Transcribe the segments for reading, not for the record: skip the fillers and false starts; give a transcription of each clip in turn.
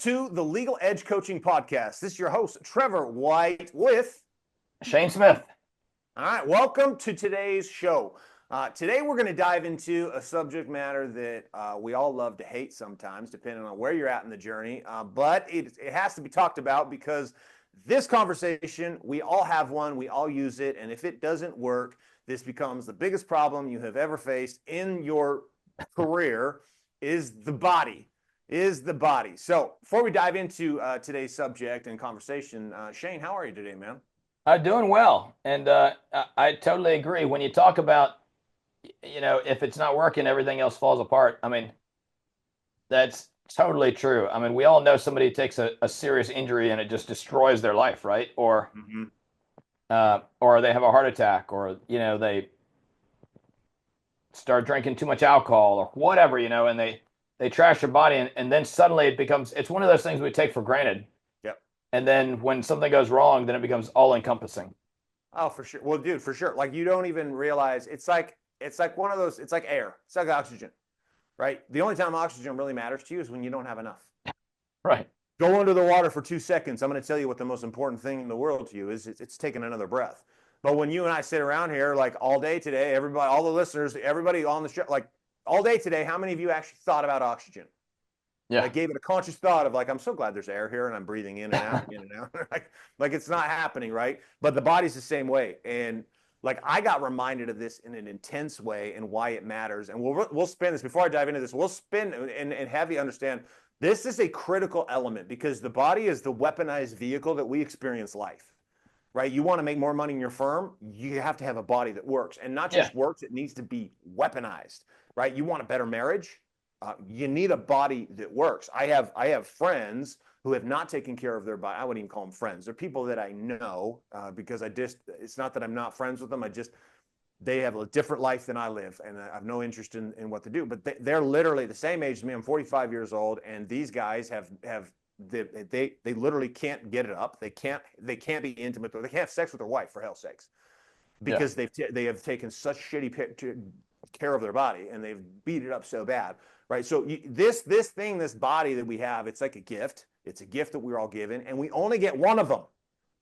to the Legal Edge Coaching Podcast. This is your host, Trevor White, with Shane Smith. All right, welcome to today's show. Today we're going to dive into a subject matter that we all love to hate sometimes, depending on where you're at in the journey. But it has to be talked about because this conversation, we all have one, we all use it, and if it doesn't work, this becomes the biggest problem you have ever faced in your career. Is the body. So before we dive into today's subject and conversation, Shane, how are you today, man? I'm doing well. And I totally agree. When you talk about, if it's not working, everything else falls apart. I mean, that's totally true. I mean, we all know somebody takes a serious injury and it just destroys their life, right? Or they have a heart attack, or, they start drinking too much alcohol or whatever, and they trash their body, and then suddenly it's one of those things we take for granted. Yep. And then when something goes wrong, then it becomes all encompassing. Oh, for sure. Well, dude, for sure. Like, you don't even realize it's like one of those, it's like air. It's like oxygen, right? The only time oxygen really matters to you is when you don't have enough. Right. Go under the water for 2 seconds. I'm going to tell you what the most important thing in the world to you is. It's taking another breath. But when you and I sit around here, like all day today, everybody, all the listeners, everybody on the show, like all day today, how many of you actually thought about oxygen? Yeah. Like, gave it a conscious thought of, like, I'm so glad there's air here and I'm breathing in and out, in and out. like it's not happening, right? But the body's the same way. And like, I got reminded of this in an intense way and why it matters. And we'll spin this before I dive into this. We'll spin and have you understand this is a critical element, because the body is the weaponized vehicle that we experience life. Right? You want to make more money in your firm, you have to have a body that works, and not just works, it needs to be weaponized, right? You want a better marriage, you need a body that works. I have friends who have not taken care of their body. I wouldn't even call them friends. They're people that I know because it's not that I'm not friends with them. They have a different life than I live, and I have no interest in what they do. But they're literally the same age as me. I'm 45 years old, and these guys have they literally can't get it up. They can't be intimate. They can't have sex with their wife, for hell's sakes, because they have taken such shitty care of their body, and they've beat it up so bad, right? So this body that we have, it's like a gift. It's a gift that we're all given, and we only get one of them.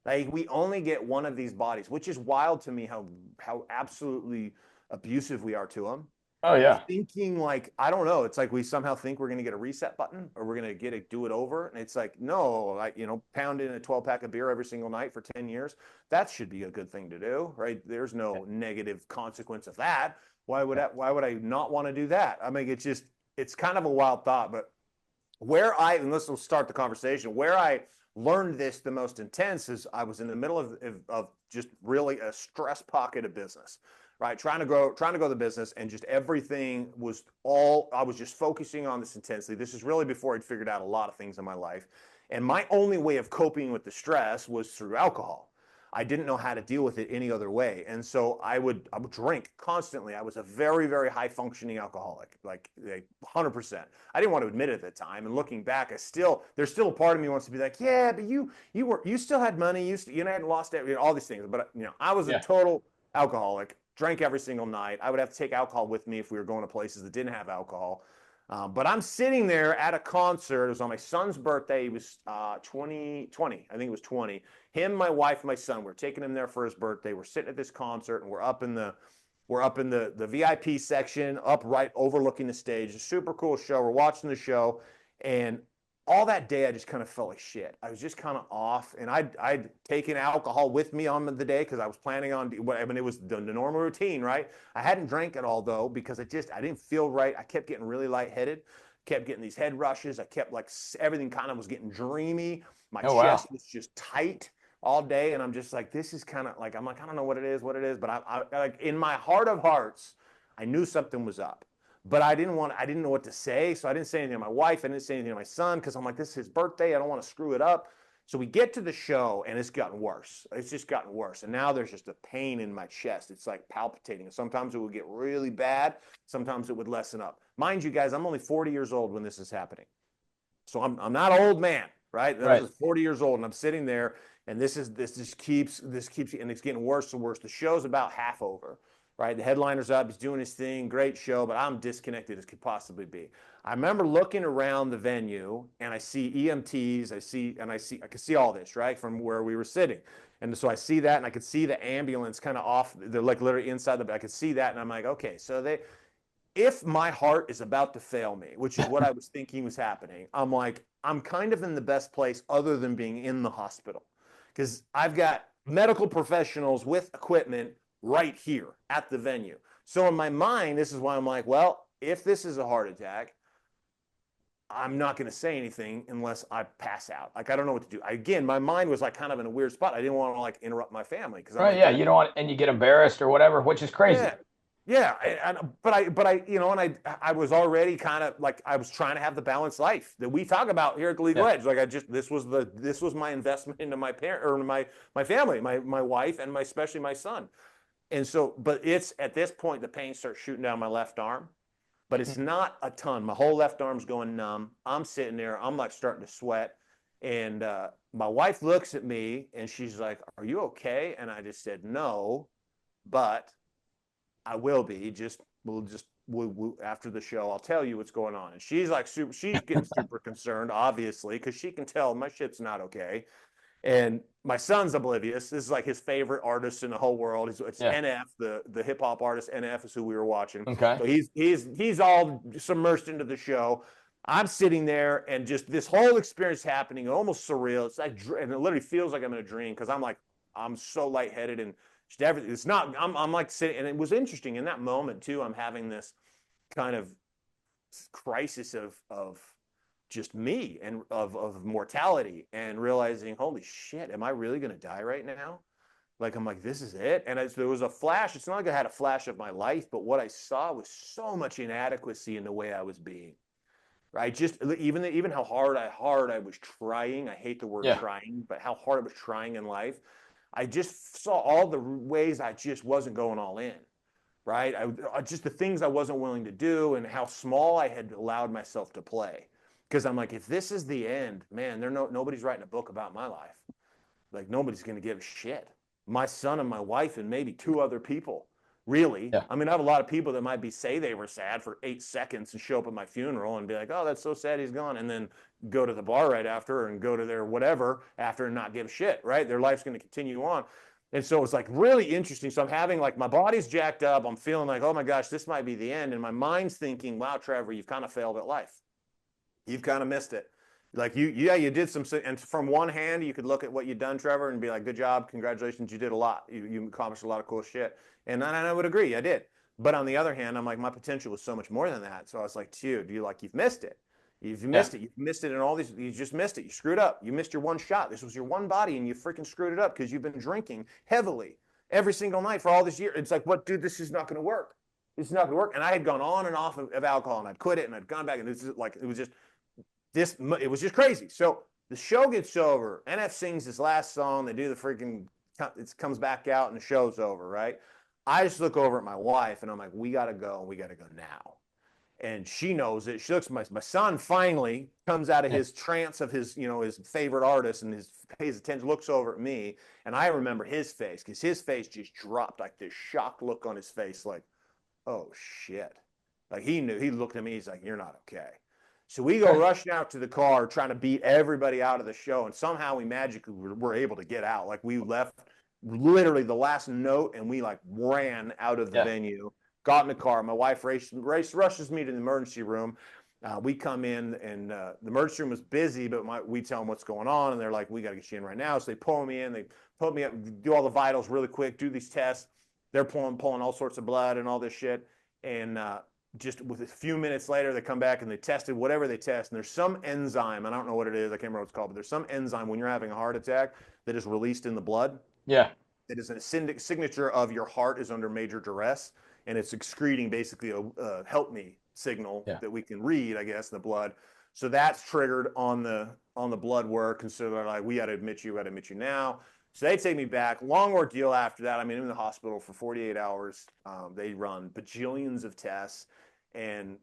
Like, we only get one of these bodies, which is wild to me how absolutely abusive we are to them. Oh, yeah. Thinking, like, I don't know. It's like we somehow think we're going to get a reset button, or we're going to do it over. And it's like, no, like, pound in a 12-pack of beer every single night for 10 years. That should be a good thing to do, right? There's no negative consequence of that. Why would I not want to do that? I mean, it's kind of a wild thought, but and let's start the conversation, where I learned this the most intense is I was in the middle of just really a stress pocket of business. Right, trying to grow the business, and just everything was I was just focusing on this intensely. This is really before I'd figured out a lot of things in my life. And my only way of coping with the stress was through alcohol. I didn't know how to deal with it any other way. And so I would drink constantly. I was a very, very high functioning alcoholic, like 100%. I didn't want to admit it at the time. And looking back, there's still a part of me wants to be like, yeah, but you still had money. You hadn't lost all these things. But I was a total alcoholic. Drank every single night. I would have to take alcohol with me if we were going to places that didn't have alcohol. But I'm sitting there at a concert. It was on my son's birthday. He was 20. I think it was 20. Him, my wife, my son. We're taking him there for his birthday. We're sitting at this concert, and we're up in the VIP section, up right overlooking the stage. A super cool show. We're watching the show, and all that day, I just kind of felt like shit. I was just kind of off, and I'd taken alcohol with me on the day because I was planning on. I mean, it was the normal routine, right? I hadn't drank it all though because I didn't feel right. I kept getting really lightheaded, kept getting these head rushes. I kept everything kind of was getting dreamy. My chest was just tight all day, and I'm just like, this is kind of like, I'm like, I don't know what it is, but I like, in my heart of hearts, I knew something was up. But I didn't know what to say. So I didn't say anything to my wife. I didn't say anything to my son because I'm like, this is his birthday. I don't want to screw it up. So we get to the show, and it's gotten worse. It's just gotten worse. And now there's just a pain in my chest. It's like palpitating. Sometimes it would get really bad. Sometimes it would lessen up. Mind you, guys, I'm only 40 years old when this is happening. So I'm not an old man, right? I was 40 years old, and I'm sitting there, and this just keeps, and it's getting worse and worse. The show's about half over. Right, the headliner's up, he's doing his thing, great show, but I'm disconnected as could possibly be. I remember looking around the venue and I see EMTs, I could see all this, right, from where we were sitting. And so I see that and I could see the ambulance kind of off, they're like literally inside the, I could see that. And I'm like, okay, so if my heart is about to fail me, which is what I was thinking was happening, I'm like, I'm kind of in the best place other than being in the hospital because I've got medical professionals with equipment right here at the venue. So in my mind, this is why I'm like, well, if this is a heart attack, I'm not going to say anything unless I pass out. Like, I don't know what to do. Again, my mind was like kind of in a weird spot. I didn't want to like interrupt my family because I'm Right. like, Yeah. You don't want, and you get embarrassed or whatever, which is crazy. yeah, yeah. But I, and I was already kind of like, I was trying to have the balanced life that we talk about here at the Legal Yeah. Edge. Like, this was my investment into my parent or my family, my wife, and especially my son. And so, but it's at this point, the pain starts shooting down my left arm, but it's not a ton. My whole left arm's going numb. I'm sitting there. I'm like starting to sweat. And my wife looks at me and she's like, "Are you okay?" And I just said, "No, but I will be. We'll after the show, I'll tell you what's going on." And she's like, she's getting super concerned, obviously, because she can tell my shit's not okay. And my son's oblivious. This is like his favorite artist in the whole world. It's Yeah. NF, the hip hop artist. NF is who we were watching. Okay. So he's all submersed into the show. I'm sitting there, and just this whole experience happening, almost surreal. It's like, and it literally feels like I'm in a dream because I'm so lightheaded and just everything. It's not. I'm like sitting, and it was interesting in that moment too. I'm having this kind of crisis of just me and of mortality and realizing, holy shit, am I really going to die right now? Like, I'm like, this is it. And there was a flash. It's not like I had a flash of my life, but what I saw was so much inadequacy in the way I was being. Right? Just even how hard I was trying. I hate the word Yeah. trying, but how hard I was trying in life. I just saw all the ways I just wasn't going all in. Right? Just the things I wasn't willing to do and how small I had allowed myself to play. Because I'm like, if this is the end, man, nobody's writing a book about my life. Like, nobody's going to give a shit. My son and my wife and maybe two other people, really. Yeah. I mean, I have a lot of people that might say they were sad for 8 seconds and show up at my funeral and be like, "Oh, that's so sad he's gone," and then go to the bar right after and go to their whatever after and not give a shit, right? Their life's going to continue on. And so it's like really interesting. So I'm having like my body's jacked up. I'm feeling like, oh my gosh, this might be the end. And my mind's thinking, wow, Trevor, you've kind of failed at life. You've kind of missed it. Like you did some, and from one hand, you could look at what you've done, Trevor, and be like, good job, congratulations, you did a lot. You accomplished a lot of cool shit. And I would agree, I did. But on the other hand, I'm like, my potential was so much more than that. So I was like, dude, you've missed it. You've Yeah. missed it. You've missed it in all these. You just missed it. You screwed up. You missed your one shot. This was your one body, and you freaking screwed it up because you've been drinking heavily every single night for all this year. It's like, what, dude? This is not going to work. This is not going to work. And I had gone on and off of alcohol, and I'd quit it, and I'd gone back, and this is like, it was just it was just crazy. So the show gets over. NF sings his last song. They do the freaking. It comes back out, and the show's over. Right. I just look over at my wife, and I'm like, we got to go, and we got to go now. And she knows it. She looks at my son finally comes out of Yeah. his trance of his, his favorite artist and pays attention, looks over at me. And I remember his face because his face just dropped like this shocked look on his face, like, oh shit. Like he knew, he looked at me, he's like, you're not okay. So we go rushing out to the car, trying to beat everybody out of the show. And somehow we magically were able to get out. Like we left literally the last note and we like ran out of the Yeah. venue. Got in the car. My wife rushes me to the emergency room. We come in, and the emergency room was busy, but we tell them what's going on, and they're like, "We got to get you in right now." So they pull me in. They put me up, do all the vitals really quick, do these tests. They're pulling all sorts of blood and all this shit. And just with a few minutes later, they come back and they tested whatever they test. And there's some enzyme, I don't know what it is, I can't remember what it's called, but there's some enzyme when you're having a heart attack that is released in the blood. Yeah. It is a signature of your heart is under major duress, and it's excreting basically a help me signal that we can read, I guess, in the blood. So that's triggered on the blood work, and so they're like, we got to admit you now. So they take me back. Long ordeal after that. I mean, I'm in the hospital for 48 hours. They run bajillions of tests, and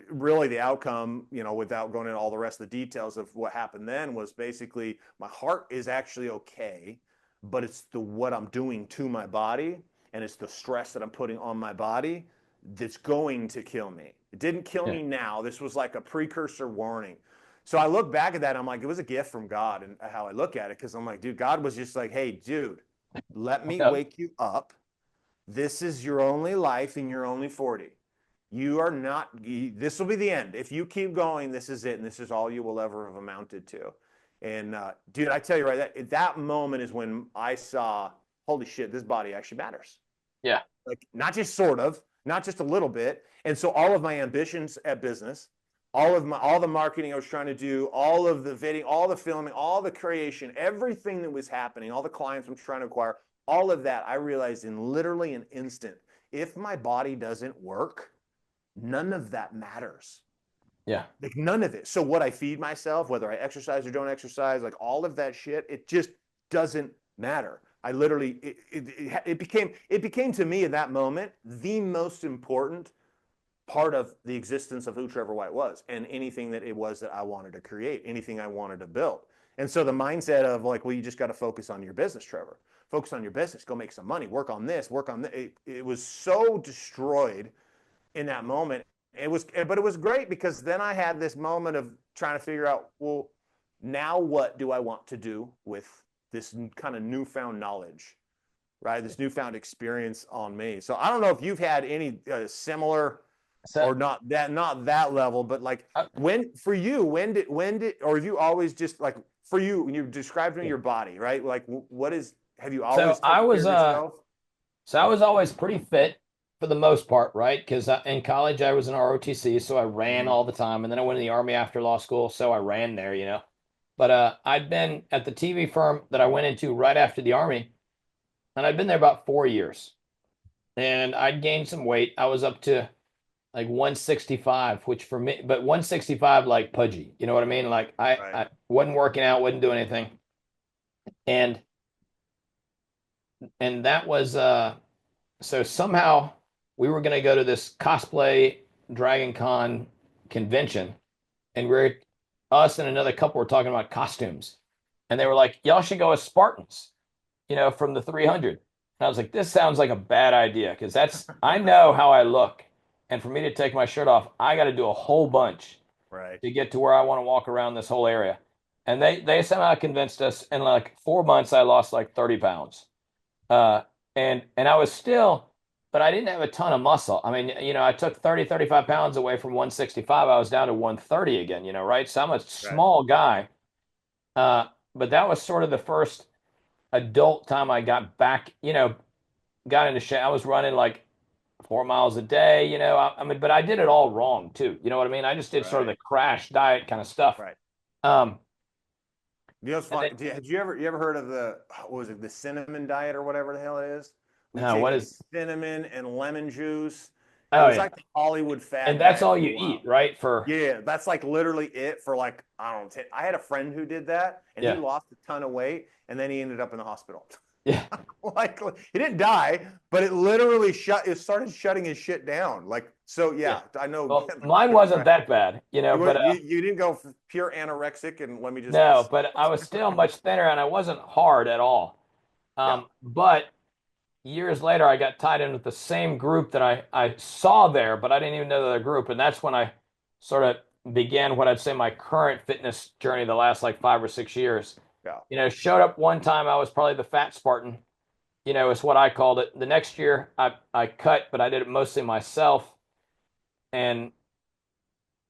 really the outcome, without going into all the rest of the details of what happened then, was basically my heart is actually okay, but it's what I'm doing to my body, and it's the stress that I'm putting on my body that's going to kill me. It didn't kill Yeah. me now. This was like a precursor warning. So I look back at that, I'm like, it was a gift from God, and how I look at it, because I'm like, dude, God was just like, hey, dude, let me Yep. wake you up. This is your only life, and you're only 40. You are not, this will be the end. If you keep going, this is it, and this is all you will ever have amounted to. And dude, I tell you right, that moment is when I saw, holy shit, this body actually matters. Yeah. Like, not just sort of, not just a little bit. And so all of my ambitions at business, all the marketing I was trying to do, all of the video, all the filming, all the creation, everything that was happening, all the clients I was trying to acquire, all of that, I realized in literally an instant, if my body doesn't work, none of that matters. Yeah. Like, none of it. So what I feed myself, whether I exercise or don't exercise, like all of that shit, it just doesn't matter. I literally, it became to me at that moment the most important part of the existence of who Trevor White was, and anything that it was that I wanted to create, anything I wanted to build. And so the mindset of like, well, you just got to focus on your business, Trevor. Focus on your business. Go make some money. Work on this. Work on that. It was so destroyed in that moment. But it was great, because then I had this moment of trying to figure out, well, now what do I want to do with this kind of newfound knowledge, right? This newfound experience on me. So I don't know if you've had any similar, So or not that level, but like, when for you, or have you always just like, for you, when you described to me yeah. your body, right? Like, have you So always I taken care was of yourself? so I was always pretty fit for the most part, right? Because in college I was in ROTC, so I ran Mm-hmm. all the time, and then I went to the Army after law school, so I ran there, you know. But I'd been at the TV firm that I went into right after the Army, and I'd been there about 4 years, and I'd gained some weight. I was up to like 165, which for me, but 165 like pudgy, you know what I mean? Like Right. I wasn't working out, wasn't doing anything, and that was so somehow we were going to go to this cosplay Dragon Con convention, and us and another couple were talking about costumes, and they were like, "Y'all should go as Spartans, you know, from the 300." And I was like, "This sounds like a bad idea, because I know how I look, and for me to take my shirt off, I got to do a whole bunch Right. to get to where I want to walk around this whole area." And they somehow convinced us. In like 4 months, I lost like 30 pounds. Uh, and I was still, but I didn't have a ton of muscle. I mean, you know, I took 30, 35 pounds away from 165. I was down to 130 again, you know, right? So I'm a Right. small guy. Uh, but that was sort of the first adult time I got back, you know, got into shape. I was running like 4 miles a day, you know. I mean, but I did it all wrong too. You know what I mean? I just did sort of Right. the crash diet kind of stuff. Right. Um, You know, it's and funny. Had you ever heard of what was it, the cinnamon diet or whatever the hell it is? We what taken is, cinnamon and lemon juice. It oh was yeah. like the Hollywood And fad that's diet all for you a eat, while. right? For, Yeah, that's like literally it for like, I don't know. I had a friend who did that, and he yeah. lost a ton of weight, and then he ended up in the hospital. Yeah. Like, he didn't die, but it literally it started shutting his shit down. Like, so Yeah. yeah, I know. Well, mine wasn't that bad, you know, but You didn't go pure anorexic, and let me no, just. but I was still much thinner and I wasn't hard at all. Yeah. But years later, I got tied in with the same group that I saw there, but I didn't even know the group. And that's when I sort of began what I'd say my current fitness journey the last like 5 or 6 years. Yeah. You know, showed up one time, I was probably the fat Spartan, you know, is what I called it. The next year, I cut, but I did it mostly myself. And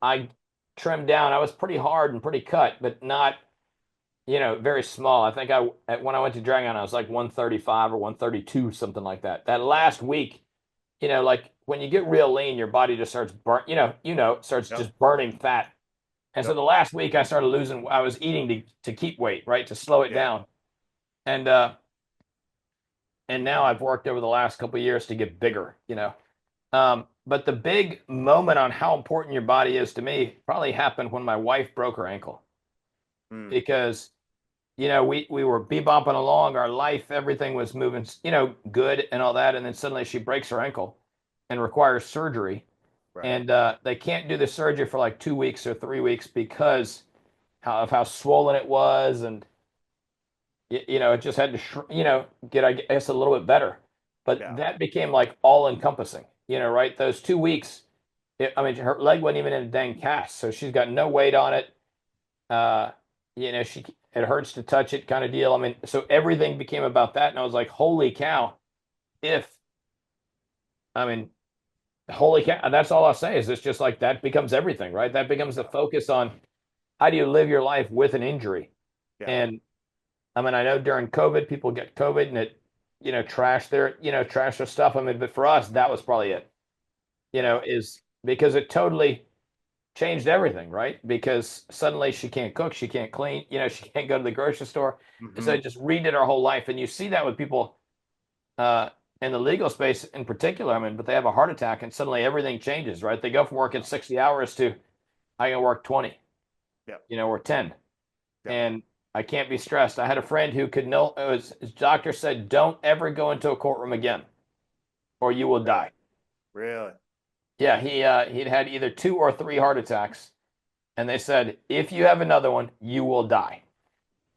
I trimmed down. I was pretty hard and pretty cut, but not, you know, very small. I think when I went to Dragon, I was like 135 or 132, something like that. That Yeah. last week, you know, like when you get real lean, your body just starts starts Yep. just burning fat. And so Yep. the last week I started losing, I was eating to keep weight, right? To slow it Yeah. down. And now I've worked over the last couple of years to get bigger, you know. But the big moment on how important your body is to me probably happened when my wife broke her ankle, Mm. because you know, we were bebopping along, our life, everything was moving, you know, good and all that, and then suddenly she breaks her ankle and requires surgery, Right. and they can't do the surgery for like 2 weeks or 3 weeks because of how swollen it was, and you know, it just had to, you know, get, I guess, a little bit better, but Yeah. that became like all encompassing, right? Those 2 weeks, I mean, her leg wasn't even in a dang cast, so she's got no weight on it. Uh, it hurts to touch it kind of deal. I mean, so everything became about that. And I was like, holy cow, if, I mean, holy cow. And that's all I'll say is it's just like that becomes everything, right? That becomes the focus on how do you live your life with an injury? Yeah. And I mean, I know during COVID, people get COVID and it, trash their stuff. I mean, but for us, that was probably it, is because it totally changed everything, right? Because suddenly she can't cook, she can't clean, she can't go to the grocery store. And so it just redid our whole life. And you see that with people uh, in the legal space in particular. I mean, but they have a heart attack and suddenly everything changes, right? They go from working 60 hours to I can work 20, or 10. And I can't be stressed. I had a friend who could know his doctor said, don't ever go into a courtroom again or you will die. Really? Yeah, he'd had either 2 or 3 heart attacks. And they said, if you have another one, you will die.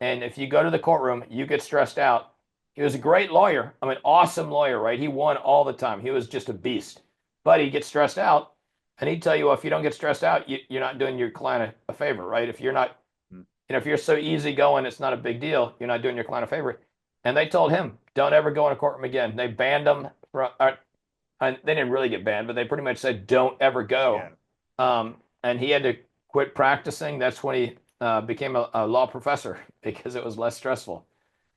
And if you go to the courtroom, you get stressed out. He was a great lawyer. I mean, awesome lawyer, right? He won all the time. He was just a beast. But he gets stressed out. And he'd tell you, well, if you don't get stressed out, you're not doing your client a favor, right? If you're not, if you're so easygoing, it's not a big deal. You're not doing your client a favor. And they told him, don't ever go in a courtroom again. They banned him. And they didn't really get banned, but they pretty much said, don't ever go. And he had to quit practicing. That's when he became a law professor because it was less stressful.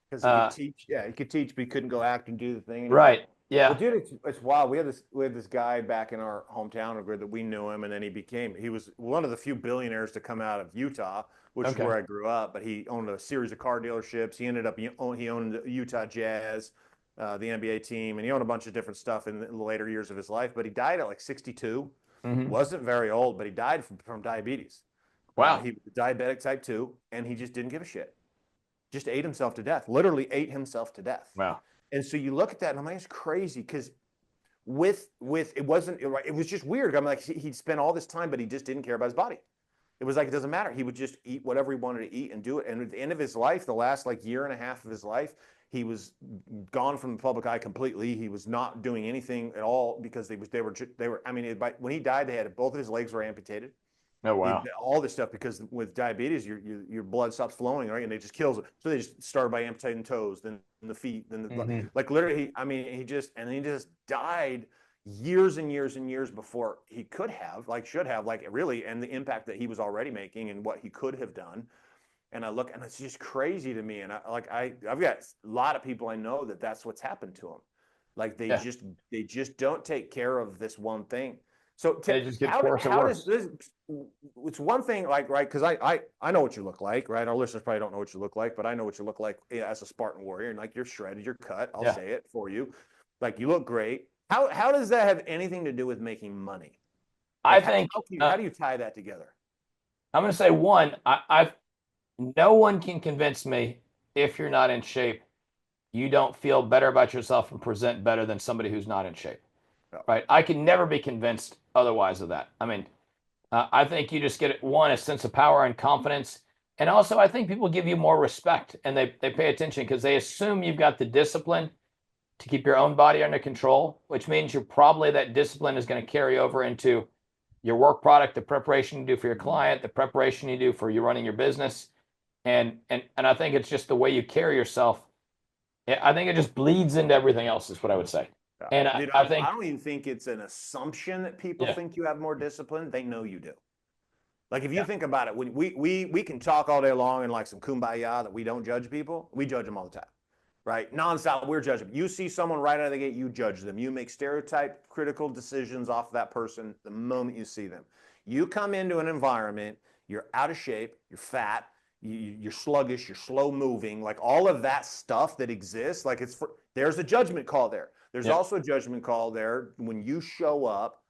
Because he could teach, he could teach, but he couldn't go act and do the thing anymore. Right. Yeah. Well, dude, it's wild. We had this guy back in our hometown that we knew him, and then he was one of the few billionaires to come out of Utah, which is where I grew up. But he owned a series of car dealerships. He owned the Utah Jazz, the NBA team, and he owned a bunch of different stuff in the later years of his life. But he died at like 62. Wasn't very old, but he died from diabetes. Wow. He was diabetic type 2, and he just didn't give a shit. Just ate himself to death. Literally ate himself to death. Wow. And so you look at that, and I'm like, it's crazy because with it wasn't it was just weird. I'm like, he'd spent all this time, but he just didn't care about his body. It was like it doesn't matter. He would just eat whatever he wanted to eat and do it. And at the end of his life, the last like year and a half of his life, he was gone from the public eye completely. He was not doing anything at all because they were. I mean, when he died, they had both of his legs were amputated. Oh wow! All this stuff because with diabetes, your blood stops flowing, right, and it just kills it. So they just started by amputating toes, then the feet, then the like literally. He just died years and years and years before he could have, should have, really, and the impact that he was already making and what he could have done. And I look, and it's just crazy to me. And I've got a lot of people I know that's what's happened to them. Like they just don't take care of this one thing. So how does this? It's one thing, right? Because I know what you look like, right? Our listeners probably don't know what you look like, but I know what you look like as a Spartan warrior, and you're shredded, you're cut. I'll say it for you. Like you look great. How does that have anything to do with making money? I think. How do you tie that together? I'm going to say one. No one can convince me if you're not in shape, you don't feel better about yourself and present better than somebody who's not in shape. Right? I can never be convinced otherwise of that. I mean, I think you just get a sense of power and confidence. And also, I think people give you more respect and they pay attention because they assume you've got the discipline to keep your own body under control, which means that discipline is going to carry over into your work product, the preparation you do for your client, the preparation you do for you running your business. And I think it's just the way you carry yourself. I think it just bleeds into everything else is what I would say. And Dude, I don't even think it's an assumption that people think you have more discipline. They know you do. Like if you think about it, we can talk all day long and like some kumbaya that we don't judge people. We judge them all the time, right? Nonstop, we're judging. You see someone right out of the gate, you judge them. You make stereotype critical decisions off that person the moment you see them. You come into an environment, you're out of shape, you're fat, you're sluggish, you're slow moving, like all of that stuff that exists. Like there's a judgment call there. There's also a judgment call there when you show up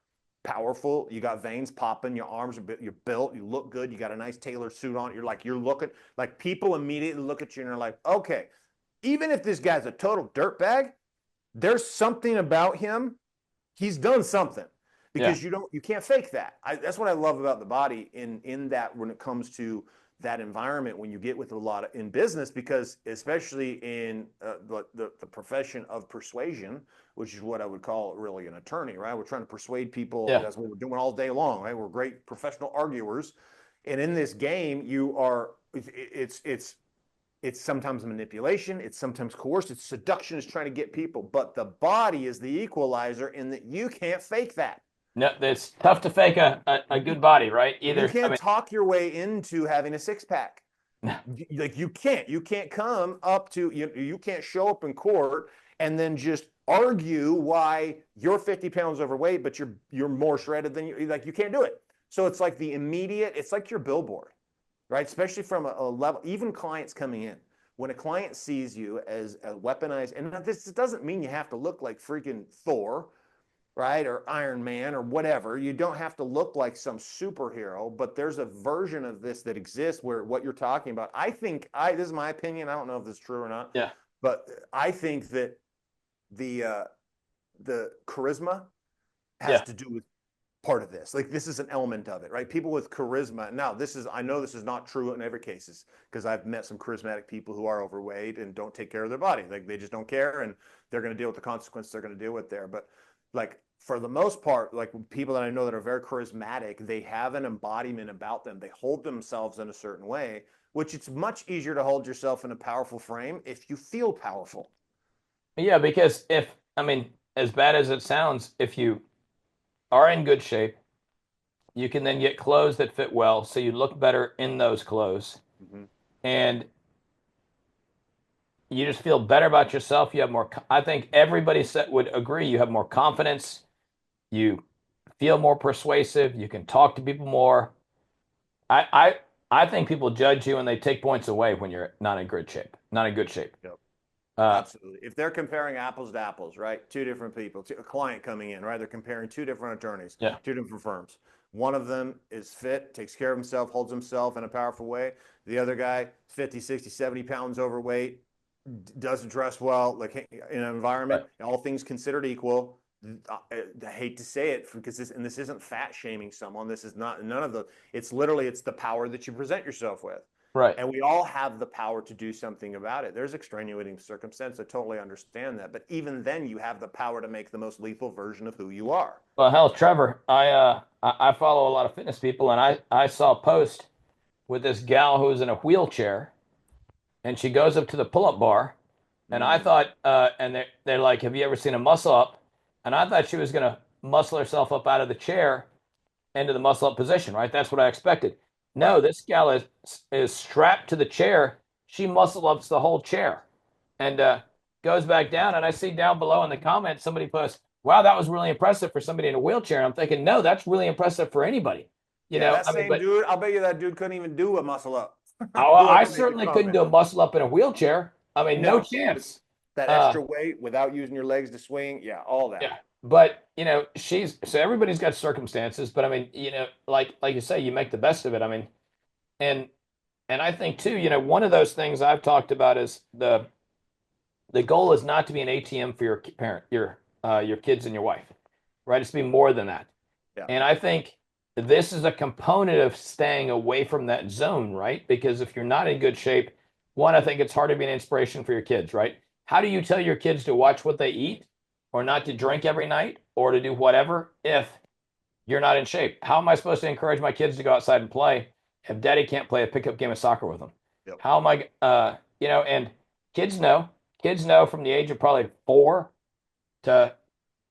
powerful, you got veins popping, your arms you're built, you look good, you got a nice tailored suit on, you're looking like people immediately look at you and they're like, okay, even if this guy's a total dirtbag, there's something about him. He's done something because you can't fake that. That's what I love about the body in that when it comes to that environment when you get with a lot of in business, because especially in the profession of persuasion, which is what I would call really an attorney, right? We're trying to persuade people. Yeah. That's what we're doing all day long, right? We're great professional arguers. And in this game, you are, it's sometimes manipulation, it's sometimes coerced, it's seduction, is trying to get people, but the body is the equalizer in that you can't fake that. No, it's tough to fake a good body, right? You Either, I can't mean, talk your way into having a six pack. Like you can't come up to you can't show up in court and then just argue why you're 50 pounds overweight, but you're more shredded than you. Like, you can't do it. So it's like the immediate, it's like your billboard, right? Especially from a level, even clients coming in. When a client sees you as a weaponized, and this doesn't mean you have to look like freaking Thor, right? Or Iron Man or whatever. You don't have to look like some superhero, but there's a version of this that exists where what you're talking about, I think, this is my opinion, I don't know if this is true or not, yeah, but I think that the charisma has yeah, to do with part of this. Like, this is an element of it, right? People with charisma. Now, I know this is not true in every cases, because I've met some charismatic people who are overweight and don't take care of their body. Like, they just don't care, and they're going to deal with the consequences they're going to deal with there. But like, for the most part, like, people that I know that are very charismatic, they have an embodiment about them. They hold themselves in a certain way, which it's much easier to hold yourself in a powerful frame if you feel powerful. yeah. Because I mean, as bad as it sounds, if you are in good shape, you can then get clothes that fit well, so you look better in those clothes, Mm-hmm. and you just feel better about yourself. You have more. I think everybody would agree. You have more confidence. You feel more persuasive. You can talk to people more. I I I think people judge you and they take points away when you're not in good shape. Not in good shape. Yep. Uh, Absolutely. If they're comparing apples to apples, right? Two different people, a client coming in, right? They're comparing two different attorneys, yeah. two different firms. One of them is fit, takes care of himself, holds himself in a powerful way. The other guy, 50, 60, 70 pounds overweight, doesn't dress well, like in an environment, But all things considered equal. I hate to say it, because this isn't fat shaming someone. This is not, none of the, it's literally, it's the power that you present yourself with. right. And we all have the power to do something about it. There's extenuating circumstance. I totally understand that. But even then, you have the power to make the most lethal version of who you are. Well, hell, Trevor, I follow a lot of fitness people, and I saw a post with this gal who's in a wheelchair, and she goes up to the pull-up bar, and I Mm, thought, and they're like, "Have you ever seen a muscle up?" And I thought she was gonna muscle herself up out of the chair into the muscle up position, right? That's what I expected. No, right. this gal is strapped to the chair. She muscle ups the whole chair, and goes back down. And I see down below in the comments somebody posts, "Wow, that was really impressive for somebody in a wheelchair." And I'm thinking, no, that's really impressive for anybody. Yeah, that I mean, same but dude, I'll bet you that dude couldn't even do a muscle up. I Whoever made the certainly couldn't comment. do a muscle up in a wheelchair. I mean, no No, chance. that Uh, extra weight without using your legs to swing. Yeah, all that. yeah, but she's so everybody's got circumstances. But I mean, like you say, you make the best of it. I mean, and and I think too, one of those things I've talked about is the goal is not to be an ATM for your parent, your kids and your wife, right? It's to be more than that. Yeah. And I think this is a component of staying away from that zone, right? Because if you're not in good shape, one, I think it's hard to be an inspiration for your kids, right? How do you tell your kids to watch what they eat or not to drink every night or to do whatever if you're not in shape? How am I supposed to encourage my kids to go outside and play if daddy can't play a pickup game of soccer with them? Yep. How am I, and kids know, kids know from the age of probably 4 to,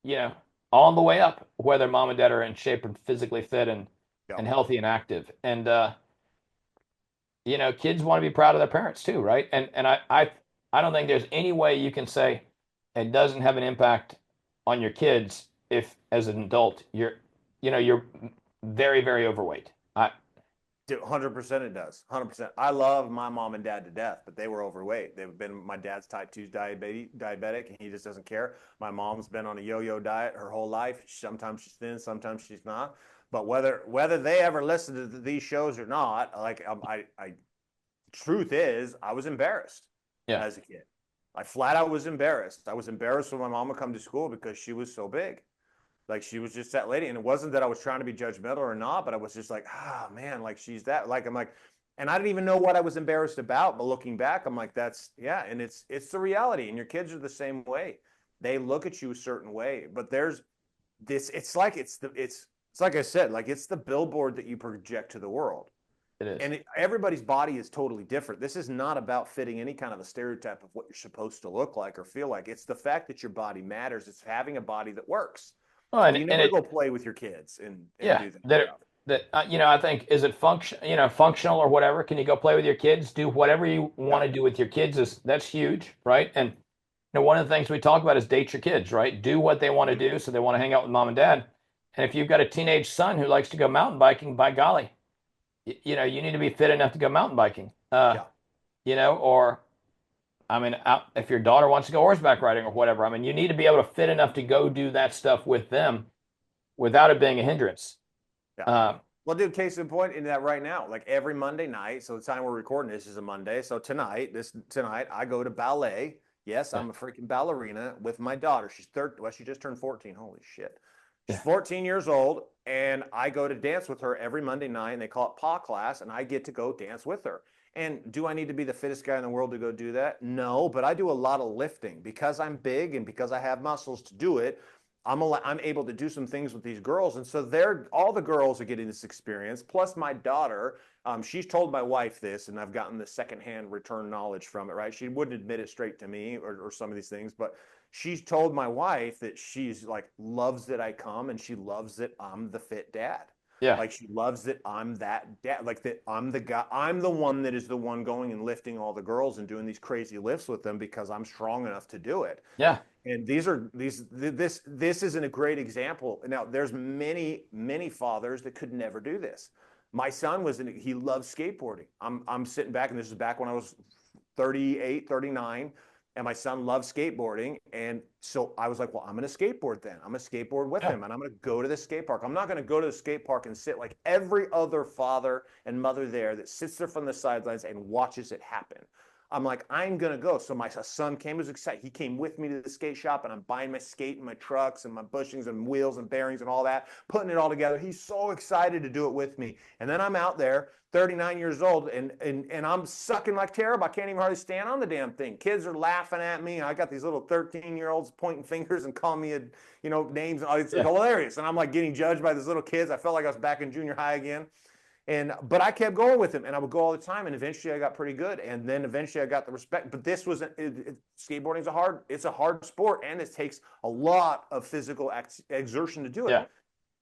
you know, on the way up, whether mom and dad are in shape and physically fit and Yep. healthy and active. And, kids want to be proud of their parents too, right? And I don't think there's any way you can say it doesn't have an impact on your kids if as an adult you're very, very overweight. 100% it does. 100%. I love my mom and dad to death, but they were overweight. They've been, my dad's type 2 diabetic, and he just doesn't care. My mom's been on a yo-yo diet her whole life. Sometimes she's thin, sometimes she's not. But whether they ever listen to these shows or not, like, truth is, I was embarrassed Yeah. as a kid. I flat out was embarrassed. I was embarrassed when my mom would come to school because she was so big. Like, she was just that lady. And it wasn't that I was trying to be judgmental or not, but I was just like, man, like, she's that. Like, I'm like, And I didn't even know what I was embarrassed about, but looking back, I'm like, that's yeah, and it's the reality. And your kids are the same way. They look at you a certain way, but there's this, it's like I said, like it's the billboard that you project to the world. It is. And everybody's body is totally different. This is not about fitting any kind of a stereotype of what you're supposed to look like or feel like. It's the fact that your body matters. It's having a body that works. Oh, So you and never it, go play with your kids and yeah, do that that stuff. I think is it functional or whatever. Can you go play with your kids? Do whatever you Yeah. want to do with your kids is that's huge, right? And one of the things we talk about is date your kids, right? Do what they want to do, so they want to hang out with mom and dad. And if you've got a teenage son who likes to go mountain biking, by golly, you need to be fit enough to go mountain biking. Yeah. Or I mean, if your daughter wants to go horseback riding or whatever, I mean, you need to be able to fit enough to go do that stuff with them without it being a hindrance. Yeah. Uh, Well, dude, case in point in that right now, like every Monday night. So the time we're recording this is a Monday. So tonight I go to ballet. Yes, yeah, I'm a freaking ballerina with my daughter. She's 13. Well, she just turned 14. Holy shit. She's yeah, 14 years old, and I go to dance with her every Monday night, and they call it PA class, and I get to go dance with her. And do I need to be the fittest guy in the world to go do that? No, but I do a lot of lifting because I'm big and because I have muscles to do it. I'm able to do some things with these girls, and so they're all the girls are getting this experience. Plus, my daughter, she's told my wife this, and I've gotten the secondhand return knowledge from it. Right? She wouldn't admit it straight to me or some of these things, but she's told my wife that she's like loves that I come, and she loves that I'm the fit dad. yeah, Like she loves that I'm that dad, like that I'm the guy, I'm the one that is the one going and lifting all the girls and doing these crazy lifts with them because I'm strong enough to do it. yeah, And this isn't a great example. Now there's many fathers that could never do this. My son he loves skateboarding. I'm sitting back, and this is back when I was 38, 39, and my son loves skateboarding. And so I was like, well, I'm going to skateboard then. I'm going to skateboard with yeah, him, and I'm going to go to the skate park. I'm not going to go to the skate park and sit like every other father and mother there that sits there from the sidelines and watches it happen. I'm like, I'm gonna go. So my son came, was excited. He came with me to the skate shop, and I'm buying my skate and my trucks and my bushings and wheels and bearings and all that, putting it all together. He's so excited to do it with me. And then I'm out there, 39 years old, and I'm sucking like terrible. I can't even hardly stand on the damn thing. Kids are laughing at me. I got these little 13-year-olds pointing fingers and calling me names. It's yeah, hilarious. And I'm like getting judged by these little kids. I felt like I was back in junior high again. But I kept going with him, and I would go all the time, and eventually I got pretty good, and then eventually I got the respect. But this was skateboarding is it's a hard sport, and it takes a lot of physical exertion to do it. yeah,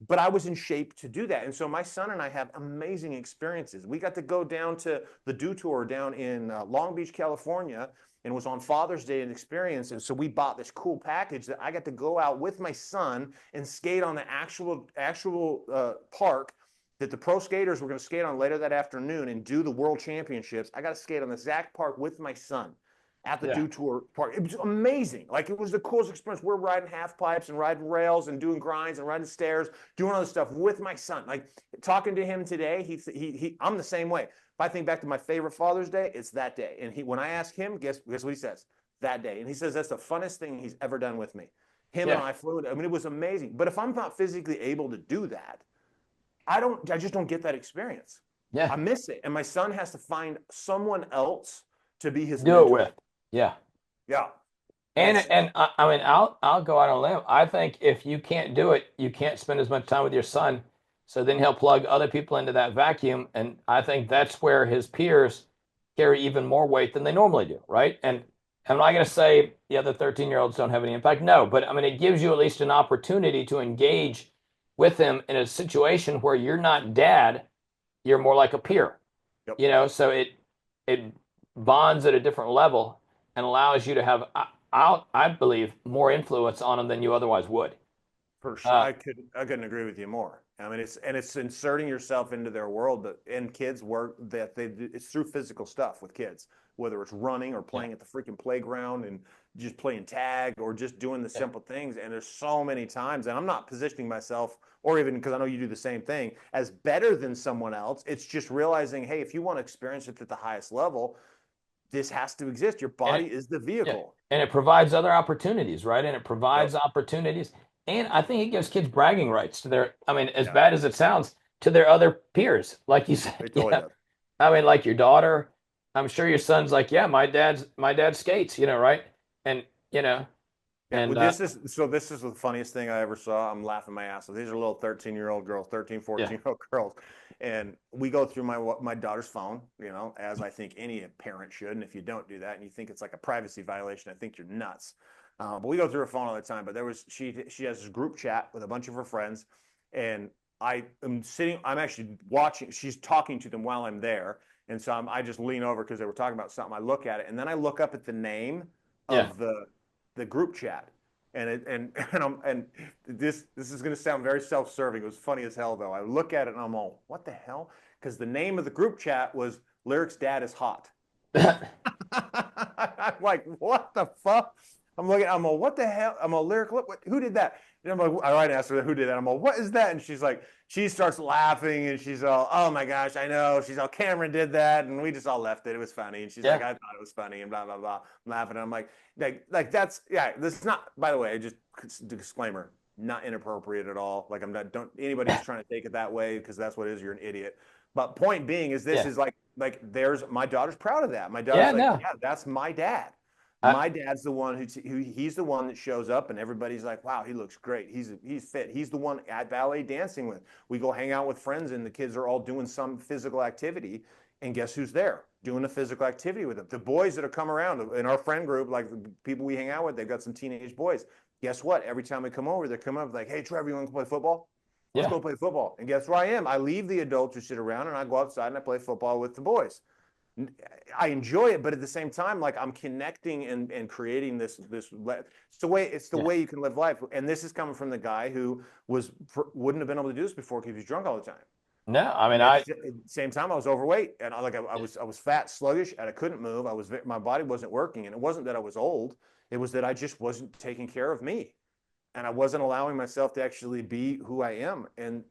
But I was in shape to do that, and so my son and I have amazing experiences. We got to go down to the Dew Tour down in Long Beach, California, and it was on Father's Day, an experience. And so we bought this cool package that I got to go out with my son and skate on the actual park that the pro skaters were going to skate on later that afternoon and do the world championships. I got to skate on the Zach Park with my son at the yeah, Dew Tour Park. It was amazing. Like it was the coolest experience. We're riding half pipes and riding rails and doing grinds and riding stairs, doing all this stuff with my son. Like talking to him today, I'm the same way. If I think back to my favorite Father's Day, it's that day. And when I ask him, guess what he says? That day. And he says that's the funnest thing he's ever done with me. Him and yeah, I flew. I mean, it was amazing. But if I'm not physically able to do that, I just don't get that experience. yeah. I miss it. And my son has to find someone else to be his Do it mentor. with, yeah. Yeah. And That's I mean, I'll go out on a limb. I think if you can't do it, you can't spend as much time with your son. So then he'll plug other people into that vacuum, and I think that's where his peers carry even more weight than they normally do, right? And I'm not going to say the other 13-year-olds don't have any impact. No, but I mean, it gives you at least an opportunity to engage with him in a situation where you're not dad, you're more like a peer. yep. So it bonds at a different level and allows you to have I believe more influence on them than you otherwise would. For sure. Uh, I couldn't agree with you more. I mean, it's inserting yourself into their world, but and kids work that it's through physical stuff with kids, whether it's running or yeah, playing at the freaking playground and just playing tag or just doing the yeah, simple things. And there's so many times, and I'm not positioning myself, or even because I know you do the same thing, as better than someone else. It's just realizing, hey, if you want to experience it at the highest level, this has to exist. Your and body is the yeah, vehicle. and it provides other opportunities, right? And it Yep. provides opportunities, and I think it gives kids bragging rights to their. I mean, as Yeah. bad as it sounds, to their other peers, like you said. It totally does. I mean, like your daughter, I'm sure your son's like, yeah, my dad skates, right? And you know, Yeah, and well, this is the funniest thing I ever saw. I'm laughing my ass off. These are little 13-year-old girls, 13, yeah, 14-year-old girls. And we go through my daughter's phone, as I think any parent should. And if you don't do that and you think it's like a privacy violation, I think you're nuts. But we go through her phone all the time. But she has this group chat with a bunch of her friends, and I'm actually watching. She's talking to them while I'm there, and so I just lean over because they were talking about something. I look at it, and then I look up at the name yeah. of the group chat, and this is going to sound very self-serving. It was funny as hell though. I look at it and I'm all, what the hell? Because the name of the group chat was Lyric's dad is hot. I'm like, what the fuck? I'm all, what the hell? I'm all, Lyric, who did that? And I'm like, I asked her who did that. I'm all, what is that? And she's like, she starts laughing and she's all, oh my gosh, I know. She's all, Cameron did that. And we just all left it. It was funny. And she's like, Yeah. I thought it was funny and blah, blah, blah. I'm laughing. And I'm like that's, yeah, this is not, by the way, just disclaimer, not inappropriate at all. Like don't anybody who's trying to take it that way, because that's what it is, you're an idiot. But point being is this Yeah. is like there's my daughter's proud of that. My Yeah, daughter's like, no. yeah, that's my dad. I, My dad's the one who he's the one that shows up and everybody's like, wow, he looks great. He's fit. He's the one at ballet dancing with. We go hang out with friends and the kids are all doing some physical activity. And guess who's there? Doing a physical activity with them. The boys that have come around in our friend group, like the people we hang out with, they've got some teenage boys. Guess what? Every time we come over, they come up like, hey, Trevor, you want to play football? Let's yeah. go play football. And guess where I am? I leave the adults who sit around and I go outside and I play football with the boys. I enjoy it, but at the same time, like I'm connecting and creating this. It's the Yeah. way you can live life. And this is coming from the guy who wouldn't have been able to do this before because he was drunk all the time. No, I mean, And at the same time, I was overweight and I was fat, sluggish, and I couldn't move. My body wasn't working, and it wasn't that I was old. It was that I just wasn't taking care of me, and I wasn't allowing myself to actually be who I am. And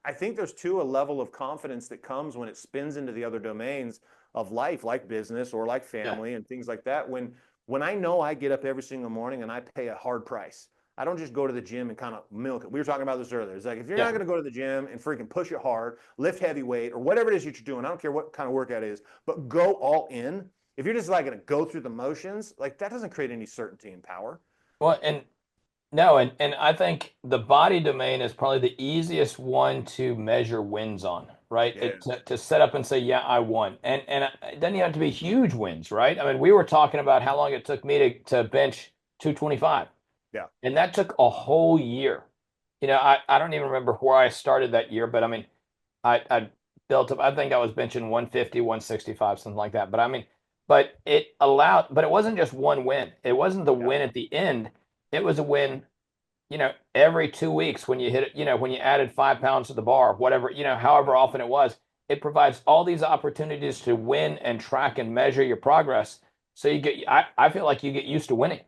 I think there's a level of confidence that comes when it spins into the other domains of life, like business or like yeah. family and things like that. When I know I get up every single morning and I pay a hard price, I don't just go to the gym and kind of milk it. We were talking about this earlier. It's like, if you're not Yeah. going to go to the gym and freaking push it hard, lift heavy weight or whatever it is that you're doing, I don't care what kind of workout it is, but go all in. If you're just like going to go through the motions, like that doesn't create any certainty and power. Well, and no, and I think the body domain is probably the easiest one to measure wins on, right? Yeah. To set up and say, yeah, I won. And it doesn't even have to be huge wins, right? I mean, we were talking about how long it took me to bench 225. Yeah. And that took a whole year. I don't even remember where I started that year, but I mean, I built up, I think I was benching 150, 165, something like that. But I mean, but it wasn't just one win. It wasn't the Yeah. win at the end. It was a win, every 2 weeks when you hit it, when you added 5 pounds to the bar, whatever, however often it was. It provides all these opportunities to win and track and measure your progress. So I feel like you get used to winning.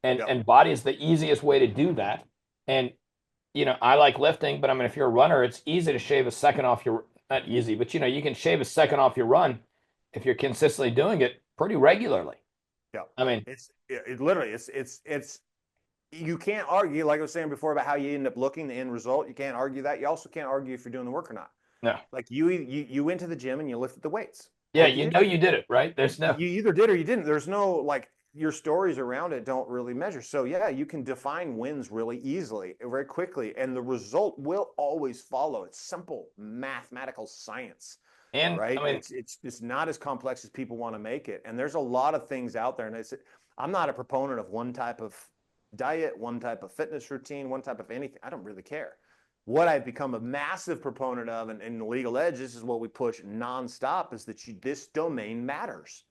And Yeah. and body is the easiest way to do that. And I like lifting, but I mean, if you're a runner, it's easy to shave a second off your, not easy, but you can shave a second off your run if you're consistently doing it pretty regularly. Yeah. I mean, It literally, it's you can't argue, like I was saying before, about how you end up looking, the end result. You can't argue that. You also can't argue if you're doing the work or not. no. Like you went to the gym and you lifted the weights. Yeah, Like you did. you did it, right? There's no. You either did or you didn't. There's no, like, your stories around it don't really measure. So yeah, you can define wins really easily, very quickly, and the result will always follow. It's simple mathematical science, And right? I mean, It's not as complex as people want to make it. And there's a lot of things out there. And I'm not a proponent of one type of diet, one type of fitness routine, one type of anything. I don't really care. What I've become a massive proponent of, and in the Legal Edge, this is what we push nonstop, is that this domain matters.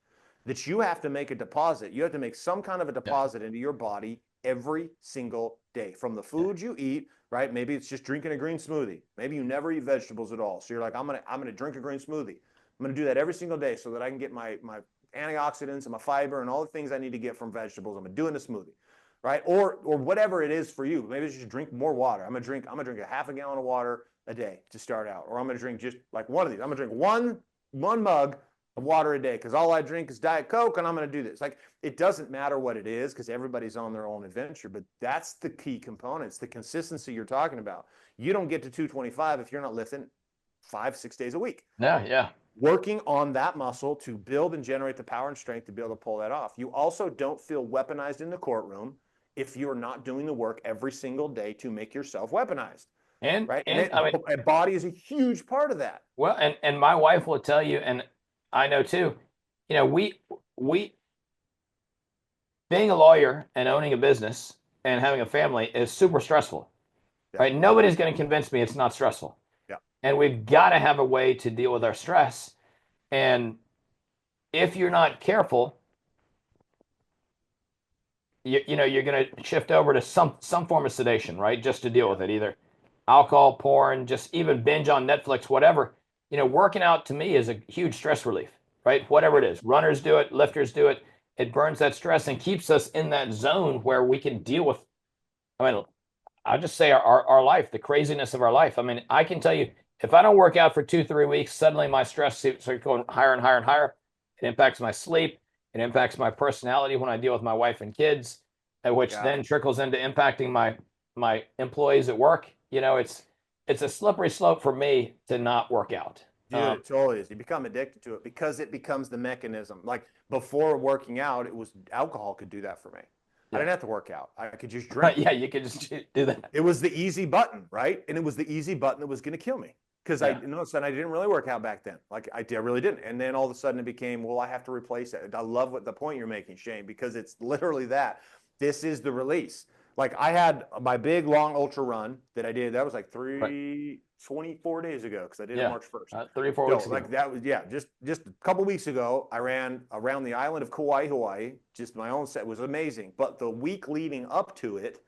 That you have to make a deposit. You have to make some kind of a yeah, deposit into your body every single day from the yeah, food you eat, right? Maybe it's just drinking a green smoothie. Maybe you never eat vegetables at all. So you're like, I'm gonna drink a green smoothie. I'm gonna do that every single day so that I can get my antioxidants and my fiber and all the things I need to get from vegetables. I'm gonna do in a smoothie, right? Or whatever it is for you. Maybe it's just drink more water. I'm gonna drink a half a gallon of water a day to start out. Or I'm gonna drink just like one of these. I'm gonna drink one mug of water a day because all I drink is Diet Coke and I'm gonna do this. Like, it doesn't matter what it is because everybody's on their own adventure, but that's the key components, the consistency you're talking about. You don't get to 225 if you're not lifting 5-6 days a week. no, yeah. working on that muscle to build and generate the power and strength to be able to pull that off. You also don't feel weaponized in the courtroom if you're not doing the work every single day to make yourself weaponized, right? And I mean, a body is a huge part of that. well, and my wife will tell you, and I know too, we being a lawyer and owning a business and having a family is super stressful, Yeah. right? Nobody's going to convince me it's not stressful. Yeah. And we've got to have a way to deal with our stress. And if you're not careful, you're going to shift over to some form of sedation, right? Just to deal with it, either alcohol, porn, just even binge on Netflix, whatever. Working out to me is a huge stress relief, right? Whatever it is, runners do it, lifters do it. It burns that stress and keeps us in that zone where we can deal with. I mean, I'll just say our life, the craziness of our life. I mean, I can tell you, if I don't work out for 2, 3 weeks, suddenly my stress starts going higher and higher and higher. It impacts my sleep. It impacts my personality when I deal with my wife and kids, which Yeah. then trickles into impacting my employees at work. It's a slippery slope for me to not work out. Dude, it totally is. You become addicted to it because it becomes the mechanism. Like before working out, it was alcohol could do that for me. I didn't have to work out. I could just drink. Yeah, you could just do that. It was the easy button, right? And it was the easy button that was going to kill me because I noticed that I didn't really work out back then. Like I really didn't. And then all of a sudden it became, well, I have to replace it. I love what the point you're making, Shane, because it's literally that. This is the release. Like I had my big long ultra run that I did. That was like 24 days ago because I did it March 1st. 3 or 4 weeks ago. Like that was just a couple weeks ago. I ran around the island of Kauai, Hawaii. Just my own set. It was amazing. But the week leading up to it,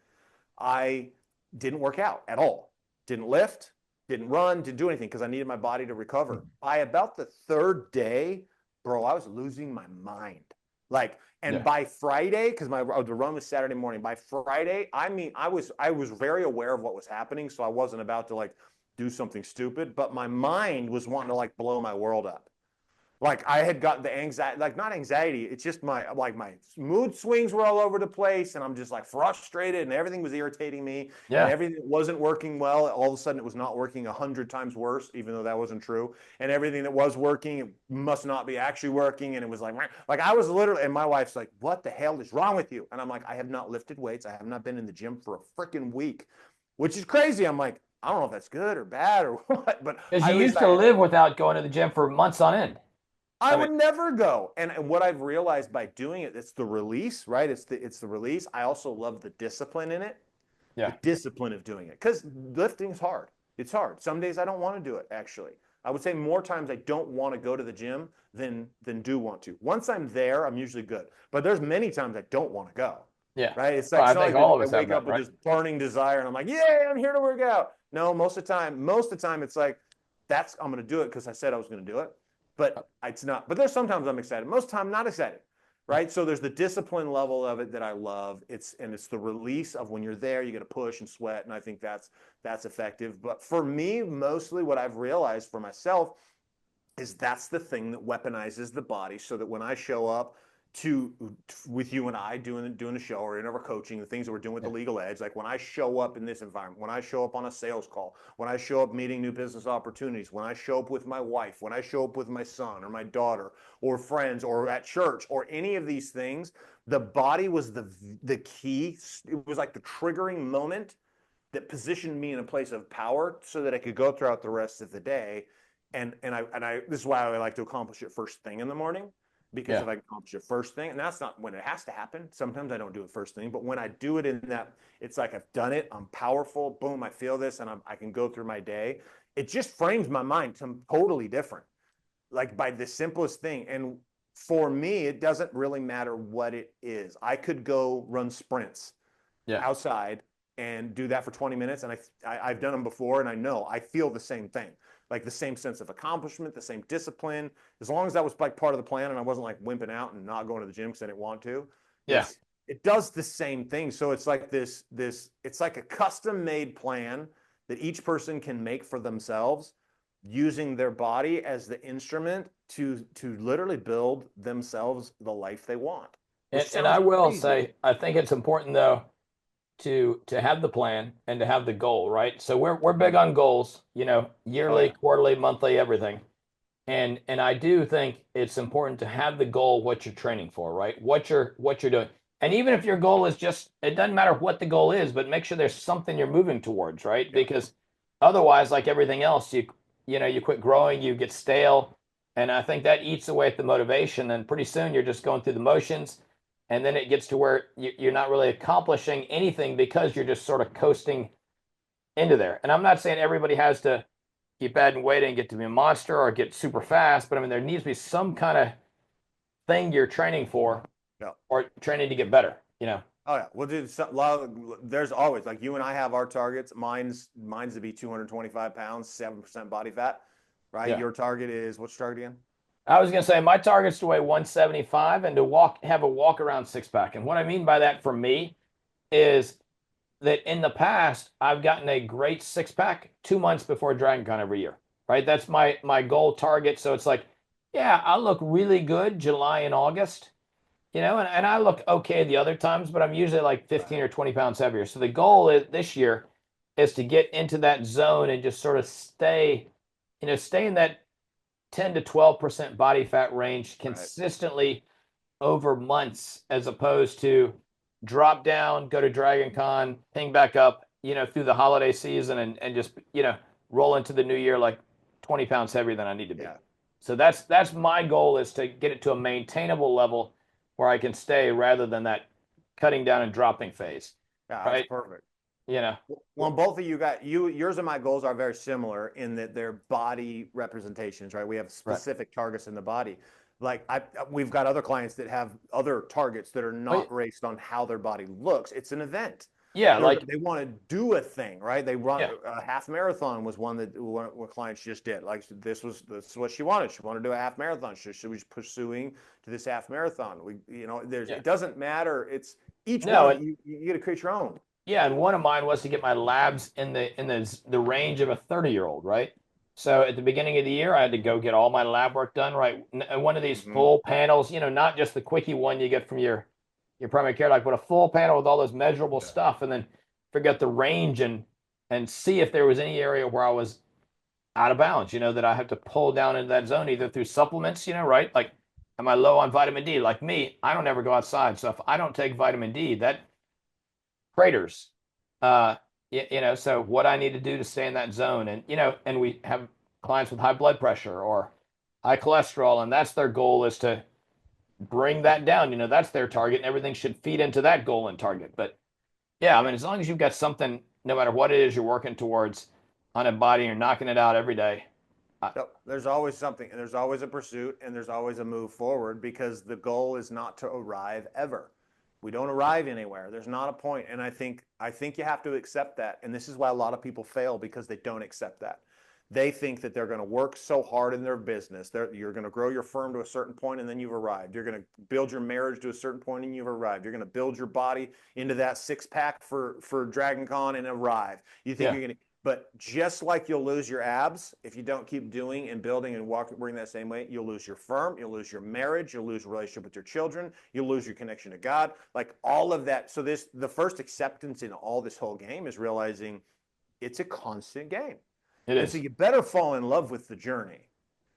I didn't work out at all. Didn't lift, didn't run, didn't do anything because I needed my body to recover. By about the third day, bro, I was losing my mind. Like, and by Friday, because the run was Saturday morning. By Friday, I mean, I was very aware of what was happening, so I wasn't about to like do something stupid, but my mind was wanting to like blow my world up. Like I had gotten the anxiety, like not anxiety, it's just my mood swings were all over the place and I'm just like frustrated and everything was irritating me. Yeah. And everything that wasn't working well, all of a sudden it was not working 100 times worse, even though that wasn't true. And everything that was working, it must not be actually working. And it was like I was literally, and my wife's like, what the hell is wrong with you? And I'm like, I have not lifted weights. I have not been in the gym for a freaking week, which is crazy. I'm like, I don't know if that's good or bad or what, but because you used to live without going to the gym for months on end. I would never go. And what I've realized by doing it, it's the release, right? It's the release. I also love the discipline in it. Yeah. The discipline of doing it. Because lifting is hard. It's hard. Some days I don't want to do it, actually. I would say more times I don't want to go to the gym than do want to. Once I'm there, I'm usually good. But there's many times I don't want to go. Yeah. Right? It's like, I think all of us I wake up with this burning desire and I'm like, yeah, I'm here to work out. No, most of the time it's like, I'm going to do it because I said I was going to do it. But it's not. But there's sometimes I'm excited. Most of the time, not excited, right? So there's the discipline level of it that I love. It's the release of when you're there, you got to push and sweat, and I think that's effective. But for me, mostly what I've realized for myself is that's the thing that weaponizes the body, so that when I show up with you and I doing the show or in our coaching, the things that we're doing with the legal edge, like when I show up in this environment, when I show up on a sales call, when I show up meeting new business opportunities, when I show up with my wife, when I show up with my son or my daughter or friends or at church or any of these things, the body was the key. It was like the triggering moment that positioned me in a place of power so that I could go throughout the rest of the day. And I this is why I like to accomplish it first thing in the morning. Because if I accomplish it first thing, and that's not when it has to happen. Sometimes I don't do it first thing, but when I do it in that, it's like I've done it. I'm powerful. Boom, I feel this, and I can go through my day. It just frames my mind to totally different, like by the simplest thing. And for me, it doesn't really matter what it is. I could go run sprints outside and do that for 20 minutes, and I've done them before, and I feel the same thing. Like the same sense of accomplishment, the same discipline. As long as that was like part of the plan and I wasn't like wimping out and not going to the gym because I didn't want to. Yeah. It does the same thing. So it's like it's like a custom made plan that each person can make for themselves using their body as the instrument to literally build themselves the life they want. And I will say, I think it's important though to have the plan and to have the goal, right? So we're big on goals, yearly, quarterly, monthly, everything. And I do think it's important to have the goal, what you're training for, right? What you're doing. And even if your goal is just, it doesn't matter what the goal is, but make sure there's something you're moving towards, right? Yeah. Because otherwise, like everything else, you quit growing, you get stale. And I think that eats away at the motivation. And pretty soon you're just going through the motions. And then it gets to where you're not really accomplishing anything because you're just sort of coasting into there. And I'm not saying everybody has to keep adding weight and get to be a monster or get super fast, but I mean, there needs to be some kind of thing you're training for Yeah. or training to get better, you know? Oh yeah. Well, dude, there's always, like, you and I have our targets. Mine's to be 225 pounds, 7% body fat, right? Yeah. Your target is, what's your target again? I was gonna say my target's to weigh 175 and to have a walk around six pack. And what I mean by that for me is that in the past I've gotten a great six pack 2 months before Dragon Con every year. Right? That's my goal target. So it's like, yeah, I look really good July and August, and I look okay the other times, but I'm usually like 15 or 20 pounds heavier. So the goal is this year is to get into that zone and just sort of stay in that 10 to 12% body fat range Right. consistently over months, as opposed to drop down, go to Dragon Con, ping back up, through the holiday season and just, roll into the new year like 20 pounds heavier than I need to be. Yeah. So that's my goal, is to get it to a maintainable level where I can stay rather than that cutting down and dropping phase. Yeah, that's Right. perfect. You know, Well, both of yours and my goals are very similar in that they're body representations, right? We have right. specific targets in the body. Like we've got other clients that have other targets that are not based on how their body looks. It's an event. Yeah. Like, They want to do a thing, right? They run yeah. a half marathon was one that what clients just did. Like this is what she wanted. She wanted to do a half marathon. She was pursuing to this half marathon. Yeah. It doesn't matter. It's each No. one And you get to create your own. yeah. And one of mine was to get my labs in the range of a 30-year-old, right? So at the beginning of the year, I had to go get all my lab work done, right? And one of these Hmm. full panels, not just the quickie one you get from your primary care, like, but a full panel with all this measurable Yeah. stuff, and then figure out the range and see if there was any area where I was out of bounds, that I have to pull down into that zone either through supplements, right? Like, am I low on vitamin D? Like me, I don't ever go outside. So if I don't take vitamin D, that craters. So what I need to do to stay in that zone. And we have clients with high blood pressure or high cholesterol, and that's their goal, is to bring that down. That's their target, and everything should feed into that goal and target. But yeah, I mean, as long as you've got something, no matter what it is you're working towards on a body, you're knocking it out every day. Yep. There's always something, and there's always a pursuit, and there's always a move forward because the goal is not to arrive ever. We don't arrive anywhere. There's not a point, and I think you have to accept that. And this is why a lot of people fail, because they don't accept that. They think that they're going to work so hard in their business. You're going to grow your firm to a certain point, and then you've arrived. You're going to build your marriage to a certain point, and you've arrived. You're going to build your body into that six pack for Dragon Con and arrive. You think Yeah. you're going to. But just like you'll lose your abs if you don't keep doing and building and working that same way, you'll lose your firm, you'll lose your marriage, you'll lose a relationship with your children, you'll lose your connection to God, like all of that. So the first acceptance in all this whole game is realizing it's a constant game. It And so is. you better fall in love with the journey.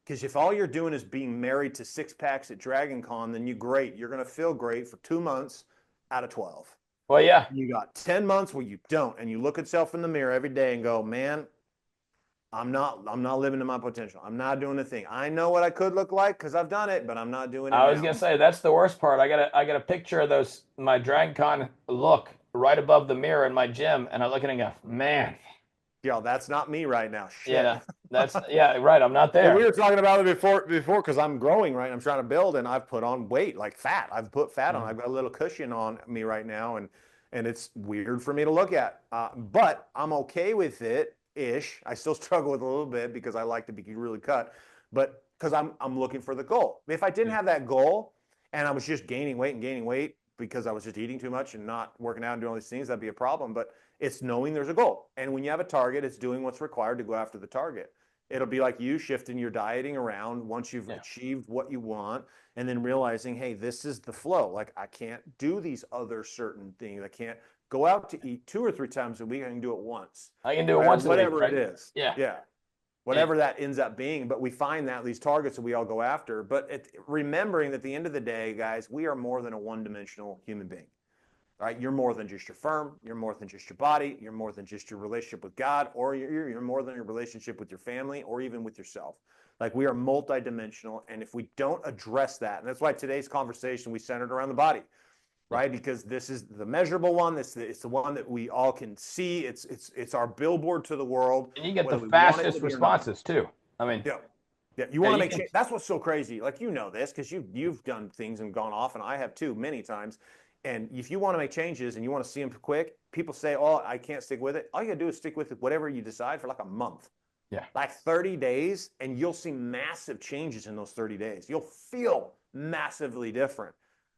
Because if all you're doing is being married to six packs at Dragon Con, then you're going to feel great for 2 months out of 12. Well, yeah. You got 10 months where you don't, and you look at yourself in the mirror every day and go, man, I'm not living to my potential. I'm not doing the thing. I know what I could look like because I've done it, but I'm not doing it I was now. gonna say that's the worst part. I got a picture of my Dragon Con look right above the mirror in my gym, and I look at it and go, man, Yo, that's not me right now. Shit. yeah, that's yeah, right. I'm not Well, we there. were talking about it before because I'm growing, right? I'm trying to build, and I've put on weight, like fat. I've put fat on. Mhm. I've got a little cushion on me right now, and it's weird for me to look at. But I'm okay with it ish. I still struggle with it a little bit because I like to be really cut, but because I'm looking for the goal. If I didn't Yeah. have that goal and I was just gaining weight because I was just eating too much and not working out and doing all these things, that'd be a problem. But it's knowing there's a goal, and when you have a target, it's doing what's required to go after the target. It'll be like you shifting your dieting around once you've Yeah. achieved what you want, and then realizing, hey, this is the flow. Like I can't do these other certain things. I can't go out to eat 2 or 3 times a week. I can do it once, I can do it right? Or once a week, whatever it right? is. Yeah. Yeah. whatever that ends up being. But we find that these targets that we all go after. But remembering that at the end of the day, guys, we are more than a one-dimensional human being. Right? You're more than just your firm. You're more than just your body. You're more than just your relationship with God, or you're more than your relationship with your family, or even with yourself. Like, we are multidimensional. And if we don't address that, and that's why today's conversation, we centered around the body, right? Because this is the measurable one. It's the one that we all can see. It's our billboard to the world. And you get the fastest responses too. I mean, yeah. You want to make change. That's what's so crazy. Like, you know this because you've done things and gone off, and I have too many times. And if you want to make changes and you want to see them quick, people say, "Oh, I can't stick with it." All you gotta do is stick with it, whatever you decide, for like a month. Yeah. Like 30 days, and you'll see massive changes in those 30 days. You'll feel massively different.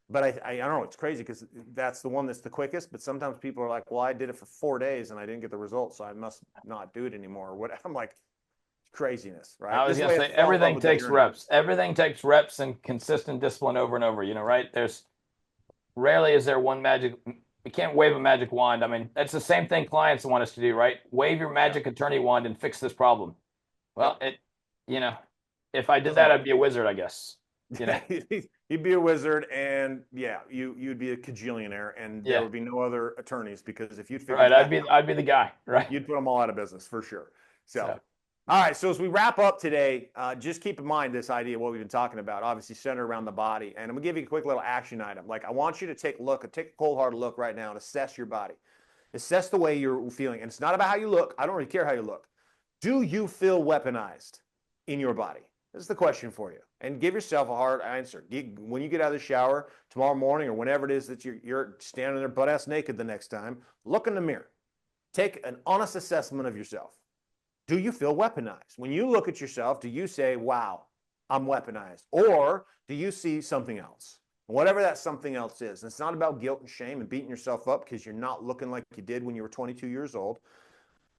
But I don't know, it's crazy because that's the one that's the quickest. But sometimes people are like, well, I did it for 4 days and I didn't get the results, so I must not do it anymore. Or what? I'm like, craziness, right? I was going to say, everything takes reps. Everything takes reps and consistent discipline over and over, right? There's rarely is there one magic. You can't wave a magic wand. I mean, that's the same thing clients want us to do, right? Wave your magic attorney wand and fix this problem. Well, if I did that, I'd be a wizard, I guess. You'd be a wizard, and you'd be a cajillionaire, and there would be no other attorneys, because if you'd figure I'd be the guy, right? You'd put them all out of business for sure. So all right, so as we wrap up today, just keep in mind this idea of what we've been talking about, obviously centered around the body. And I'm gonna give you a quick little action item. Like, I want you to take a cold hard look right now and assess your body. Assess the way you're feeling. And it's not about how you look. I don't really care how you look. Do you feel weaponized in your body? This is the question for you. And give yourself a hard answer. When you get out of the shower tomorrow morning, or whenever it is that you're standing there butt ass naked the next time, look in the mirror. Take an honest assessment of yourself. Do you feel weaponized? When you look at yourself, do you say, wow, I'm weaponized? Or do you see something else? Whatever that something else is. And it's not about guilt and shame and beating yourself up because you're not looking like you did when you were 22 years old.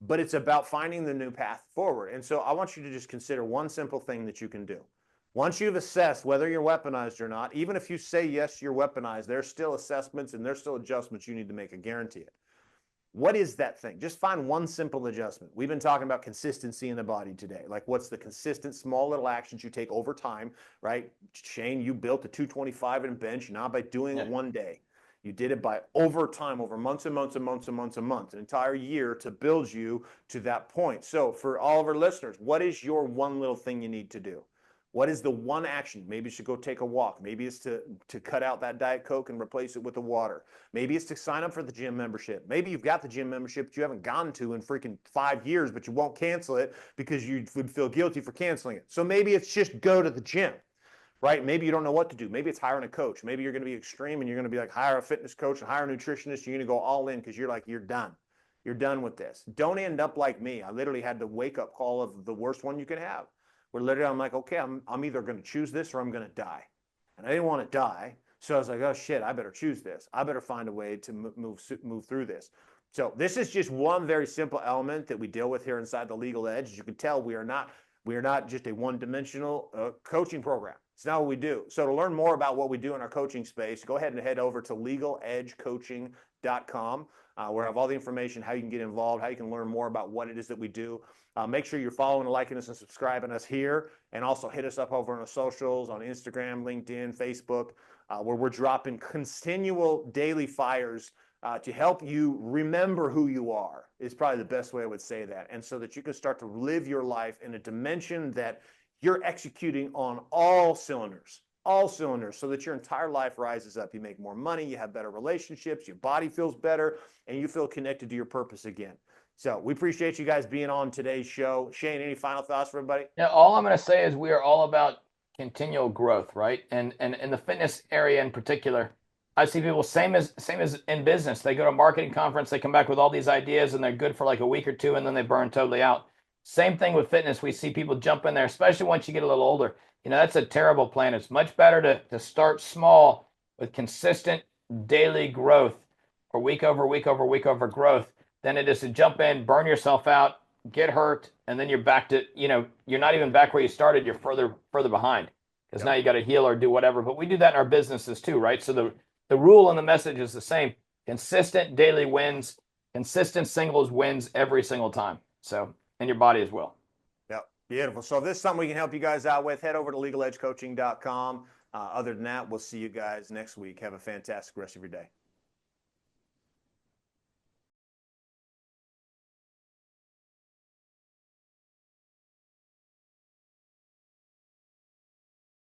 But it's about finding the new path forward. And so I want you to just consider one simple thing that you can do. Once you've assessed whether you're weaponized or not, even if you say, yes, you're weaponized, there's still assessments and there's still adjustments you need to make. I guarantee it. What is that thing? Just find one simple adjustment. We've been talking about consistency in the body today. Like, what's the consistent small little actions you take over time, right? Shane, you built a 225 in bench, not by doing it one day. You did it by over time, over months and months and months and months and months, an entire year to build you to that point. So for all of our listeners, what is your one little thing you need to do? What is the one action? Maybe you should go take a walk. Maybe it's to cut out that Diet Coke and replace it with the water. Maybe it's to sign up for the gym membership. Maybe you've got the gym membership that you haven't gone to in freaking 5 years, but you won't cancel it because you would feel guilty for canceling it. So maybe it's just go to the gym, right? Maybe you don't know what to do. Maybe it's hiring a coach. Maybe you're going to be extreme and you're going to be like, hire a fitness coach and hire a nutritionist. You're going to go all in because you're like, you're done. You're done with this. Don't end up like me. I literally had the wake-up call of the worst one you can have. Where literally I'm like, okay, I'm either going to choose this or I'm going to die. And I didn't want to die. So I was like, oh shit, I better choose this. I better find a way to move through this. So this is just one very simple element that we deal with here inside the Legal Edge. As you can tell, we are not just a one-dimensional coaching program. It's not what we do. So to learn more about what we do in our coaching space, go ahead and head over to legaledgecoaching.com, where I have all the information, how you can get involved, how you can learn more about what it is that we do. Make sure you're following, liking us, and subscribing us here. And also hit us up over on the socials, on Instagram, LinkedIn, Facebook, where we're dropping continual daily fires to help you remember who you are, is probably the best way I would say that. And so that you can start to live your life in a dimension that you're executing on all cylinders, so that your entire life rises up. You make more money, you have better relationships, your body feels better, and you feel connected to your purpose again. So we appreciate you guys being on today's show. Shane, any final thoughts for everybody? Yeah, all I'm going to say is we are all about continual growth, right? And in the fitness area in particular, I see people same as in business. They go to a marketing conference, they come back with all these ideas, and they're good for like a week or two, and then they burn totally out. Same thing with fitness. We see people jump in there, especially once you get a little older. That's a terrible plan. It's much better to start small with consistent daily growth, or week over week over week over growth, than it is to jump in, burn yourself out, get hurt, and then you're back to, you're not even back where you started. You're further behind because now you got to heal or do whatever. But we do that in our businesses too, right? So the rule and the message is the same. Consistent daily wins, consistent singles wins every single time. So, and your body as well. Yep. Beautiful. So if this is something we can help you guys out with, head over to legaledgecoaching.com. Other than that, we'll see you guys next week. Have a fantastic rest of your day.